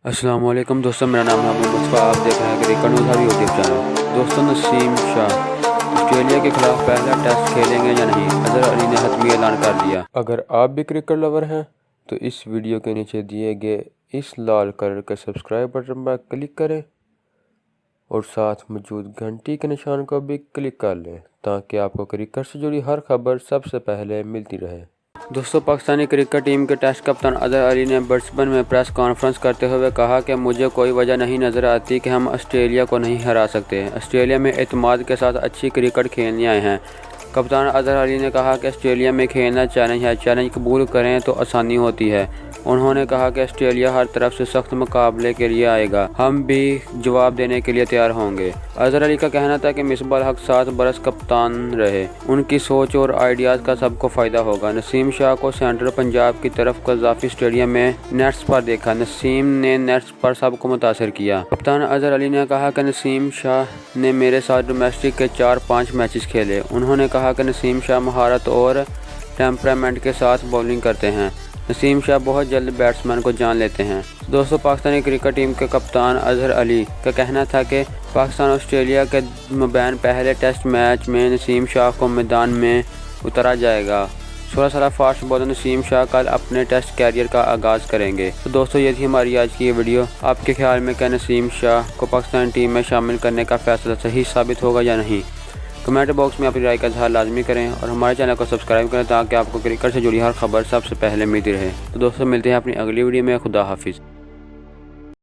السلام علیکم دوستوں، میرا نام ہے محمد مصطفیٰ۔ آپ دیکھ رہے ہیں کرکٹ نیوز ہر یوٹیوب چینل۔ دوستوں، نسیم شاہ آسٹریلیا کے خلاف پہلا ٹیسٹ کھیلیں گے یا نہیں، اظہر علی نے حتمی اعلان کر دیا۔ اگر آپ بھی کرکٹ لور ہیں تو اس ویڈیو کے نیچے دیے گئے اس لال کلر کے سبسکرائب بٹن پر کلک کریں اور ساتھ موجود گھنٹی کے نشان کو بھی کلک کر لیں تاکہ آپ کو کرکٹ سے جڑی ہر خبر سب سے پہلے ملتی رہے۔ دوستوں، پاکستانی کرکٹ ٹیم کے ٹیسٹ کپتان اظہر علی نے برسبن میں پریس کانفرنس کرتے ہوئے کہا کہ مجھے کوئی وجہ نہیں نظر آتی کہ ہم آسٹریلیا کو نہیں ہرا سکتے۔ آسٹریلیا میں اعتماد کے ساتھ اچھی کرکٹ کھیلنے آئے ہیں۔ کپتان اظہر علی نے کہا کہ آسٹریلیا میں کھیلنا چیلنج ہے، چیلنج قبول کریں تو آسانی ہوتی ہے۔ انہوں نے کہا کہ آسٹریلیا ہر طرف سے سخت مقابلے کے لیے آئے گا، ہم بھی جواب دینے کے لیے تیار ہوں گے۔ اظہر علی کا کہنا تھا کہ مصباح الحق 7 برس کپتان رہے، ان کی سوچ اور آئیڈیاز کا سب کو فائدہ ہوگا۔ نسیم شاہ کو سینٹرل پنجاب کی طرف قذافی اسٹیڈیم میں نیٹس پر دیکھا، نسیم نے نیٹس پر سب کو متاثر کیا۔ کپتان اظہر علی نے کہا کہ نسیم شاہ نے میرے ساتھ ڈومیسٹک کے 4-5 میچز کھیلے۔ انہوں نے کہا کہ نسیم شاہ مہارت اور ٹیمپرامنٹ کے ساتھ بولنگ کرتے ہیں۔ نسیم شاہ بہت جلد بیٹسمین کو جان لیتے ہیں۔ دوستوں، پاکستانی کرکٹ ٹیم کے کپتان اظہر علی کا کہنا تھا کہ پاکستان اور آسٹریلیا کے مابین پہلے ٹیسٹ میچ میں نسیم شاہ کو میدان میں اتارا جائے گا۔ 16 سالہ فاسٹ بالر نسیم شاہ کل اپنے ٹیسٹ کیریئر کا آغاز کریں گے۔ تو دوستوں، یہ تھی ہماری آج کی یہ ویڈیو۔ آپ کے خیال میں کیا نسیم شاہ کو پاکستانی ٹیم میں شامل کرنے کا فیصلہ صحیح ثابت ہوگا یا نہیں؟ کمنٹ باکس میں اپنی رائے کا اظہار لازمی کریں اور ہمارے چینل کو سبسکرائب کریں تاکہ آپ کو کرکٹ سے جڑی ہر خبر سب سے پہلے ملتی رہے۔ تو دوستوں، ملتے ہیں اپنی اگلی ویڈیو میں۔ خدا حافظ۔